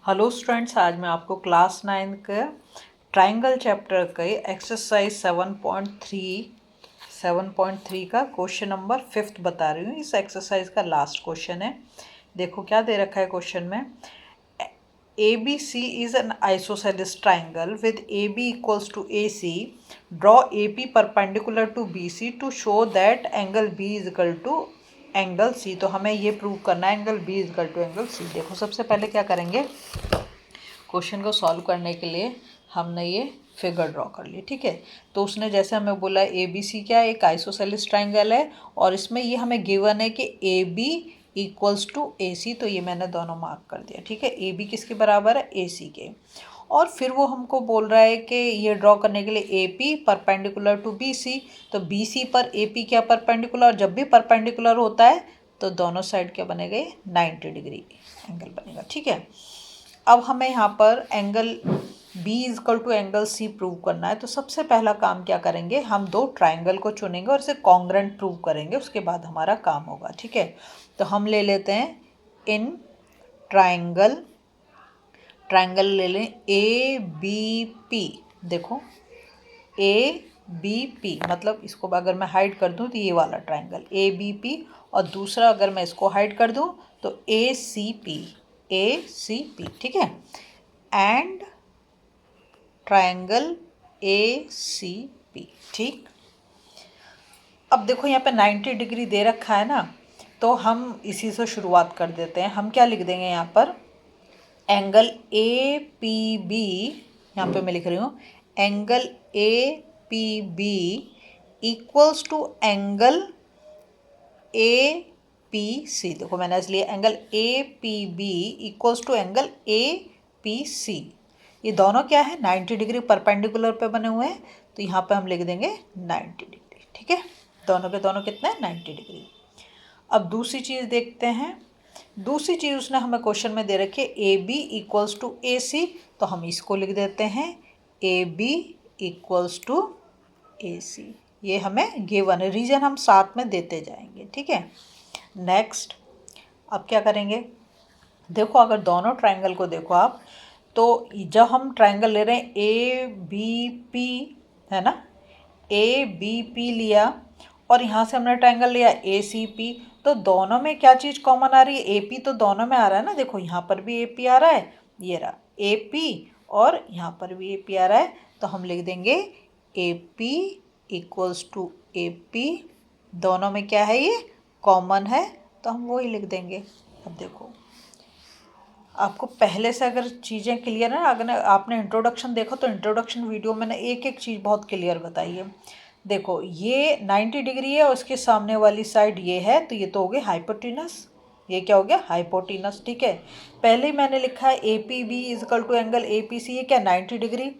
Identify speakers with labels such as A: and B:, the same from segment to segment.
A: Hello students, आज मैं आपको क्लास 9 के ट्राइंगल चैप्टर के एक्सरसाइज 7.3 का क्वेश्चन नंबर 5 बता रही हूँ। इस एक्सरसाइज का लास्ट क्वेश्चन है। देखो क्या दे रखा है क्वेश्चन में। ABC is an isosceles triangle with AB equals to AC. Draw AP perpendicular to BC to show that angle B is equal to angle C. तो हमें ये प्रूव करना है angle B is equal to angle C. देखो सबसे पहले क्या करेंगे, क्वेश्चन को सॉल्व करने के लिए हमने ये फिगर ड्रॉ कर ली। ठीक है, तो उसने जैसे हमें बोला ए बी सी क्या है, एक आइसोसेलेस ट्राइंगल है और इसमें ये हमें गिवन है कि ए बी इक्वल्स टू ए सी। तो ये मैंने दोनों मार्क कर दिया। ठीक है, ए बी किसके बराबर है, ए सी के। और फिर वो हमको बोल रहा है कि ये ड्रॉ करने के लिए A P perpendicular to B C. तो बी सी पर ए पी क्या परपेंडिकुलर, जब भी परपेंडिकुलर होता है तो दोनों साइड क्या बनेगा, 90 डिग्री एंगल बनेगा। ठीक है, अब हमें यहाँ पर angle B is equal to angle C prove करना है। तो सबसे पहला काम क्या करेंगे, हम दो ट्राइंगल को चुनेंगे और इसे कॉन्ग्रेंट प्रूव करेंगे, उसके बाद हमारा काम होगा। ठीक है, तो हम ले लेते हैं इन ट्राइंगल ले लें ए बी पी। देखो ए बी पी मतलब इसको अगर मैं हाइड कर दूं तो ये वाला ट्राइंगल ए बी पी, और दूसरा अगर मैं इसको हाइड कर दूं तो ए सी पी। ठीक है, and triangle A C P. ठीक, अब देखो यहाँ पे 90 डिग्री दे रखा है ना, तो हम इसी से शुरुआत कर देते हैं। हम क्या लिख देंगे यहाँ पर, एंगल ए पी बी, यहाँ पे मैं लिख रही हूँ angle A P B equals to angle A P C. देखो मैंने इसलिए angle A P B equals to angle A P C. ये दोनों क्या है, 90 डिग्री परपेंडिकुलर पे बने हुए हैं, तो यहाँ पे हम लिख देंगे 90 डिग्री। ठीक है, दोनों के दोनों कितने हैं, 90 डिग्री। अब दूसरी चीज़ देखते हैं। दूसरी चीज़ उसने हमें क्वेश्चन में दे रखी है ए बी इक्वल्स टू ए सी। तो हम इसको लिख देते हैं ए बी इक्वल्स टू ए सी। ये हमें गिवन है, रीजन हम साथ में देते जाएंगे। ठीक है, नेक्स्ट अब क्या करेंगे, देखो अगर दोनों ट्राइंगल को देखो आप, तो जब हम ट्राइंगल ले रहे हैं ए बी पी, है ना, ए बी पी लिया और यहाँ से हमने ट्राइंगल लिया ए सी पी, तो दोनों में क्या चीज़ कॉमन आ रही है, ए पी तो दोनों में आ रहा है ना। देखो यहाँ पर भी ए पी आ रहा है, ये रहा ए पी, और यहाँ पर भी ए पी आ रहा है। तो हम लिख देंगे A P equals to A P, दोनों में क्या है, ये कॉमन है, तो हम वही लिख देंगे। अब देखो आपको पहले से अगर चीज़ें क्लियर है, अगर आपने इंट्रोडक्शन देखा तो इंट्रोडक्शन वीडियो मैंने एक एक चीज़ बहुत क्लियर बताई है। देखो ये 90 डिग्री है और उसके सामने वाली साइड ये है, तो ये तो हो गया हाइपोटेनस। ये क्या हो गया, हाइपोटेनस। ठीक है, पहले ही मैंने लिखा है A P B is equal to angle A P C, ये क्या 90 डिग्री,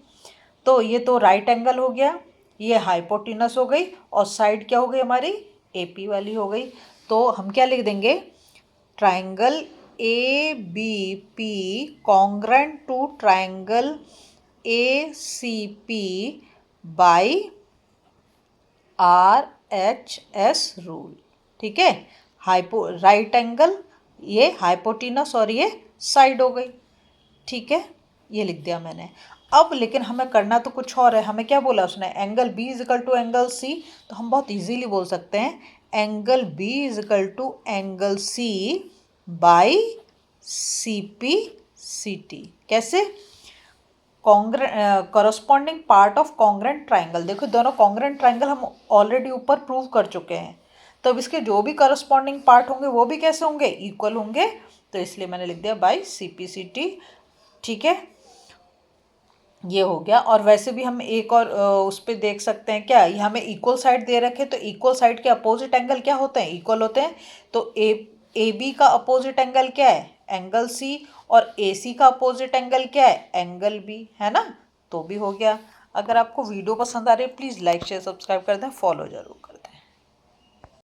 A: तो ये तो राइट एंगल हो गया, ये हाइपोटेनस हो गई, और साइड क्या हो गई हमारी, ए पी वाली हो गई। तो हम क्या लिख देंगे, triangle A B P congruent to triangle A C P by RHS rule. ठीक है, हाइपो राइट एंगल, ये हाइपोटेनस और ये साइड हो गई। ठीक है, ये लिख दिया मैंने। अब लेकिन हमें करना तो कुछ और है। हमें क्या बोला उसने, angle B is equal to angle C. तो हम बहुत इजीली बोल सकते हैं angle B is equal to angle C by C P C T. कैसे, corresponding part of congruent triangle. देखो दोनों कॉन्ग्रेंट ट्राइंगल हम ऑलरेडी ऊपर प्रूव कर चुके हैं, तो अब इसके जो भी कॉरस्पॉन्डिंग पार्ट होंगे वो भी कैसे होंगे, इक्वल होंगे। तो इसलिए मैंने लिख दिया by C P C T. ठीक है, ये हो गया। और वैसे भी हम एक और उस पर देख सकते हैं, क्या ये हमें इक्वल साइड दे रखे, तो इक्वल साइड के अपोजिट एंगल क्या होते हैं, इक्वल होते हैं। तो ए बी का अपोजिट एंगल क्या है, एंगल सी, और ए सी का अपोजिट एंगल क्या है, एंगल बी, है ना। तो भी हो गया। अगर आपको वीडियो पसंद आ रही है प्लीज़ लाइक शेयर सब्सक्राइब कर दें, फॉलो जरूर करें।